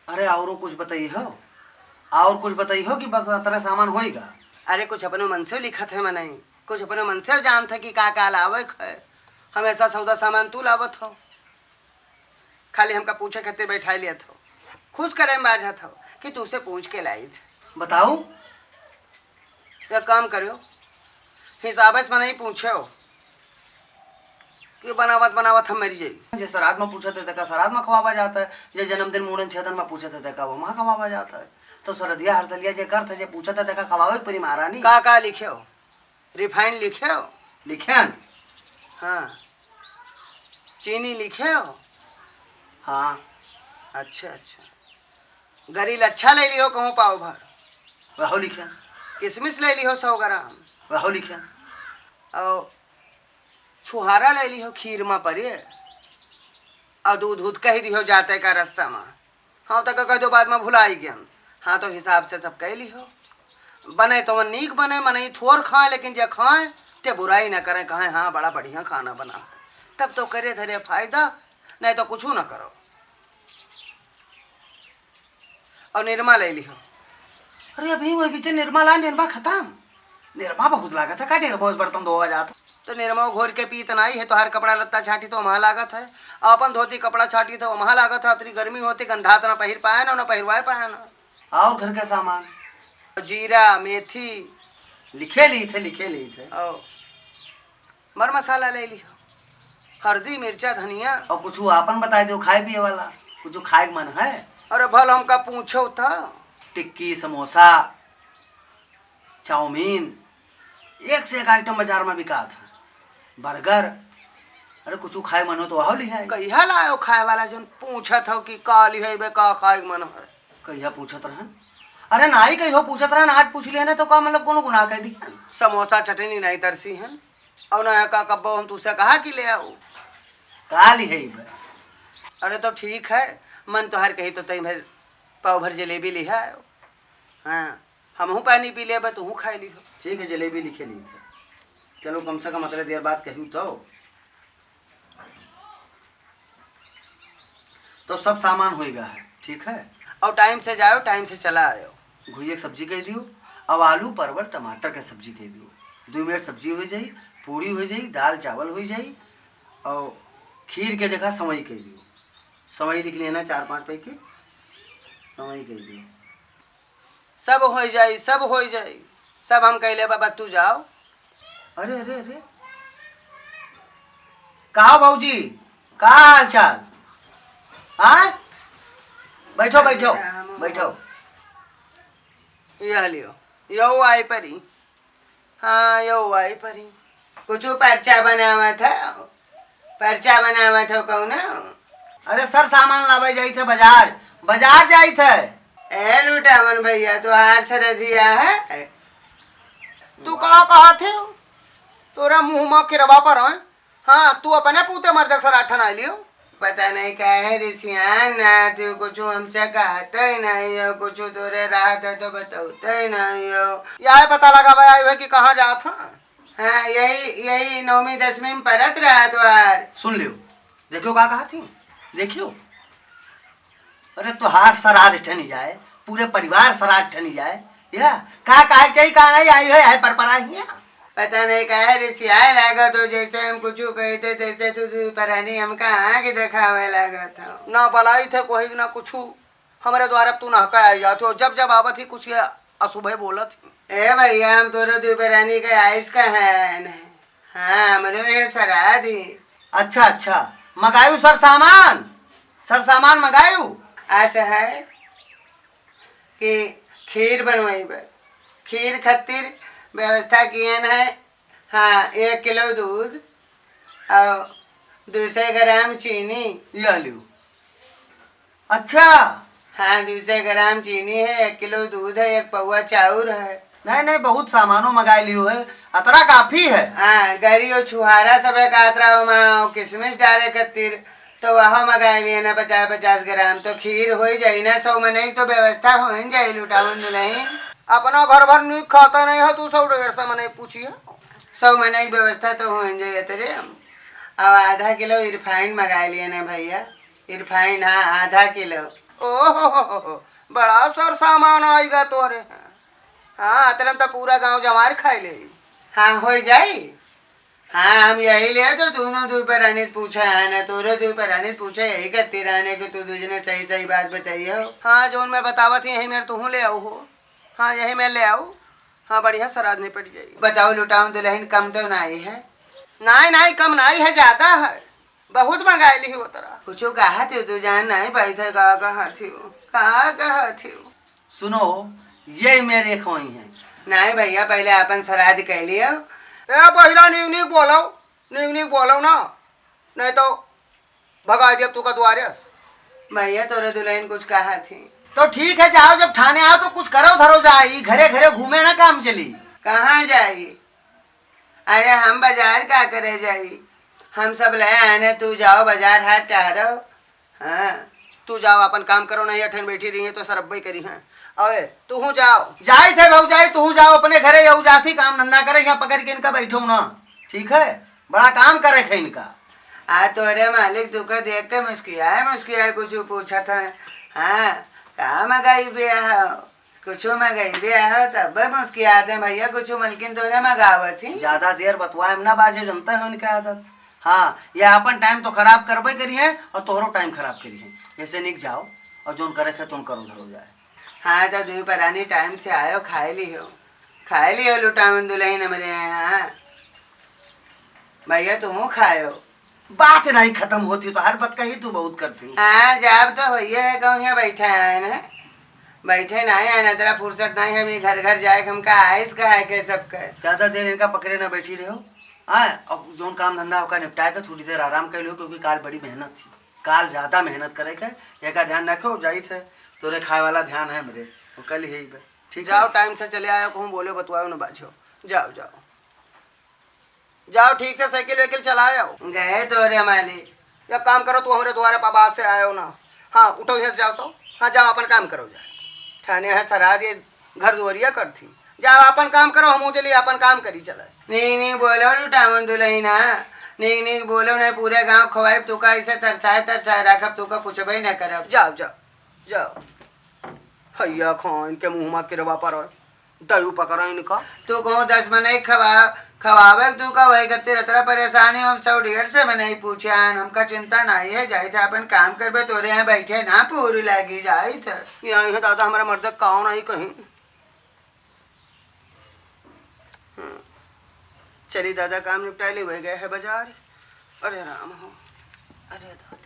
अरे और कुछ बताइए हो, और कुछ बताइए हो कि तरह सामान होएगा। अरे कुछ अपने मन से लिखत है मनाई, कुछ अपने मन से जानत है कि का लावे है। हमेशा सौदा सामान तू लावत हो, खाली हमका पूछे खातिर बैठा लियत हो, खुश करे में बाझत हो कि तू से पूछ के लाई थे। बताओ। या काम करो, हिसाब से मनाई पूछे हो कि बनावत बनावत हम मरी जाई। जे श्राद्ध में पूछते थे का श्राद्ध में खवाबा जाता है, जे जन्मदिन मुड़न छेदन में पूछते थे का वो वहाँ खवाबा जाता है। तो सरदिया हरसलिया जे करते जे पूछते थे का खवावे परी महारानी। का लिखे हो? रिफाइंड लिखे हो? लिखन। हाँ। चीनी लिखे हो? हाँ। अच्छा अच्छा। गरील अच्छा ले लियो कहूँ पाव भर? वह लिखन। किशमिश ले लियो 100 ग्राम? वह लिखन। और छुहारा ले लियो खीर में परे, और दूध कह दियो जाते का रास्ता में। हाँ तक कह दो बाद में भुलाई गया। हाँ तो हिसाब से सब कह लियो। बने तो मन नीक बने, मन थोर खाए, लेकिन जे खाए ते बुराई न करें, कहें हाँ बड़ा बढ़िया खाना बना, तब तो करे धरे फायदा, नहीं तो कुछ न करो। और निरमा ले लियो। अरे अभी वही पीछे निर्मा ला, निर्मा खत्म। निर्मा बहुत लागत है का, निर्मा बर्तन धोवा जाता तो निर्मा घोर के पीत नहीं है। तो हर कपड़ा लत्ता छाटी तो वहाँ लागत है, अपन धोती कपड़ा छाटी तो वहाँ लागत है। इतनी गर्मी होती गंधात ना पहिर पाए ना पहिरवाए पाए ना। और घर का सामान जीरा मेथी लिखे ली थे। और मर मसाला ले लियो, हल्दी मिर्चा धनिया। और कुछ आपन बता दो खाए पिए वाला, कुछ खाए मन है। अरे भल हमका पूछो था। टिक्की समोसा चाउमीन, एक से एक आइटम बाजार में बिका था। बर्गर, अरे कुछ खाए मन हो तो वह लिया। कहिया लाओ खाए वाला जन पूछत हो कि का लिहे का खाए मन है? कहिया पूछत रहन? अरे नाई कहियो पूछत रहन, आज पूछ लिया ना तो का मतलब कोनो गुनाह कह दिया। समोसा चटनी नहीं तरसी है और ना का कब्बो हम तुझसे कहा कि ले आओ का लिहे। अरे तो ठीक है, मन तो हर कही तो तई भर पाव भर जलेबी लिहा। हाँ हमहू पानी पी ले, तू खा ली हो। ठीक है जलेबी लिखे ली थे। चलो कम से कम मतलब देर बात कहूँ तो सब सामान होएगा है। ठीक है, और टाइम से जाओ, टाइम से चला आयो। घुइये की सब्जी कह दियो, अब आलू परवल टमाटर के सब्जी कह दियो। 2 मिनट सब्जी हो जाई, पूड़ी हो जाई, दाल चावल हो जाई, और खीर के जगह सवई कह दियो। सवई लिख लेना 4-5 पैकेट सवई कह दियो। सब हो जाई, सब हो जाई, सब हम कह ले बाबा तू जाओ। अरे अरे अरे कहा भाजी, का हाल चाल? हाँ बैठो बैठो बैठो। यह लियो, यो आई परी। हाँ यो आई परी। कुछ पर्चा बनावा था, पर्चा बनावा था कहू ना। अरे सर सामान लावे जाई थे बाजार, बाजार जाई थे। ए लुटावन भैया तो हार सर दिया है। तू कहा थे? तोरा मुँह में किरवा पर है। हाँ तू अपने पूते मर्द सर आठन आ लियो। पता नहीं क्या है ऋषियान ना, तू कुछ हमसे कहते ही नहीं हो, कुछ तोरे राहत है तो बताते ही नहीं हो। यह पता लगा भाई कि कहाँ जा था। हाँ यही 9वीं 10वीं में परत रहा तुहार। सुन लियो, देखियो का कहा थी, देखियो। अरे तुहार सराज ठनी जाए, पूरे परिवार सराज ठनी जाए, या का कहा चाहिए का नहीं आई है पर पराही। पता नहीं कहे रिसियाए लगा तो जैसे हम कुछ कहते तैसे तू परानी हम कहाँ के दिखावे लगा था। ना बलाई थे कोई ना कुछ, हमारे द्वारा तू ना कह जाते हो। जब जब आवत ही कुछ अशुभ बोला थी। ए भैया हम तोरे तू परानी के आइस का है। हाँ हमरे सरा दी। अच्छा अच्छा मंगायू सर सामान, सर सामान मंगायू। ऐसा है कि खीर बनवाई, खीर खातिर व्यवस्था किए है। हाँ 1 किलो दूध और 200 ग्राम चीनी। ये लियो। अच्छा हाँ 200 ग्राम चीनी है, 1 किलो दूध है, 1 पौवा चाउर है। नहीं नहीं बहुत सामानों मंगा लियो है, अतरा काफी है। हाँ गरी और छुहारा सब का किशमिश डाले खातिर तो वह मंगा लिए ना 50-50 ग्राम। तो खीर हो जाए ना 100 में, नहीं तो व्यवस्था हो जाए लुटावन नहीं। अपना घर भर नहीं खाता नहीं हो तू 100-150 में नहीं पूछिए। 100 में नहीं व्यवस्था तो हो जाए तेरे। अब आधा किलो रिफाइंड मंगा लिए ना भैया, रिफाइंड। हाँ आधा किलो। ओहो, बड़ा सर सामान आएगा तोरे। हाँ तेरे तो पूरा गांव जमार खाई ले। हाँ हो जाई। हाँ हम यही ले तो दोनों दू पर अनित पूछा है ना, तोरे दू पर अनित पूछा यही करती रहने कि तू दूसरे सही सही बात बताइए हो। हाँ जोन मैं बतावत ही यही मेरे तू ले आऊ हो। हाँ यही मैं ले आऊ। हाँ बढ़िया सराद नहीं पड़ जाएगी। बताओ लुटाऊं दुल्हन कम तो नहीं है? नहीं नहीं कम नहीं है, ज्यादा है। बहुत मंगाई ली हो तरह। कुछ कहा थे तू जान नहीं पाई थे, कहा थी। सुनो, ये मेरे खोई हैं। नहीं भैया पहले अपन श्राद्ध कह लियो। ए पहिला नीक बोलो ना, नहीं तो भगा दिया तू का द्वारे। भैया तोरे दुल्हन कुछ कहा थी तो ठीक है, जाओ जब ठाणे आओ तो कुछ करो धरो जाई, घरे घरे घूमे ना काम चली। कहाँ जाई? अरे हम बाजार का करे जाई, हम सब ले आने, तू जाओ बाजार हाथ टहरो। हाँ तू जाओ अपन काम करो, नहीं अठन बैठी रही है तो सरब्बई करी है। अरे तू जाओ, जाई थे भाऊ जाई, तू जाओ अपने घरे जाऊ, जाती काम धंधा करे, यहाँ पकड़ के इनका बैठो ना। ठीक है, बड़ा काम करे है इनका। आ तोरे मालिक तू का देख के मुस्कियाए कुछ पूछा था। हाँ कहा मंगाई भी है, कुछ मंगाई भी है तब मुस्कियाते भैया, कुछ मलकिन तोरे मंगावत थी। ज्यादा देर बतवाए ना बाजे, जनता है इनका आदत। हाँ ये अपन टाइम तो खराब करबे करी है और तोहरो टाइम खराब करी है। ऐसे निक जाओ और जोन करे है तुम करो धरो जाए। हाँ तो दू परानी टाइम से आयो, खाए लियो लुटावन दुल्हन हमारे यहाँ। भैया तुम खायो, बात नहीं खत्म होती तो हर बात कही तू बहुत करती। हाँ जाब तो होइए है, कहूँ यहाँ बैठे आए ना, बैठे नहीं है ना, तेरा फुर्सत नहीं है अभी घर घर जाए, हमका आइस का है के सबका। ज्यादा देर इनका पकड़े ना बैठी रहो। हाँ और जोन काम धंधा होगा निपटाए के थोड़ी देर आराम कर लो, क्योंकि काल बड़ी मेहनत थी, काल ज्यादा मेहनत करे के, ये का ध्यान रखो। जाई थे तोरे खाए वाला ध्यान है मेरे, तो कल यही पे ठीक। जाओ टाइम से चले आयो, कहूँ बोले बतवाओ ना बाजो। जाओ ठीक से साइकिल वाइकिल चलाओ। गए तोरे मालिक। या काम करो, तू हमारे द्वारे बाप से आयो ना। हाँ उठो यहाँ से जाओ तो। हाँ जाओ अपन काम करो जाए, ठाने है सराद ये घर दुआरिया कर थी। जाओ अपन काम करो, हम चलिए अपन काम करी चला। नहीं बोलो लुटावन दुल्हन, नहीं बोलो नहीं, पूरे गांव खवाए तू का ऐसे तरसाए रखब, तू का पूछबे न करब। जाओ हैया खान के मुँह में किरवा पर दयू पकड़ा इनका। तू कहूँ 10 में नहीं खवावे तू का वही करते रहता परेशानी, हम 100-150 से में नहीं पूछे, हमका चिंता नहीं है। जाए थे अपन काम करबे, तोरे यहाँ बैठे ना पूरी लगी जाए थे। यहाँ है दादा हमारा मर्द काओ नहीं कहीं। चली दादा काम निपटा ले, वही गए है बाजार। अरे राम हो, अरे दादा।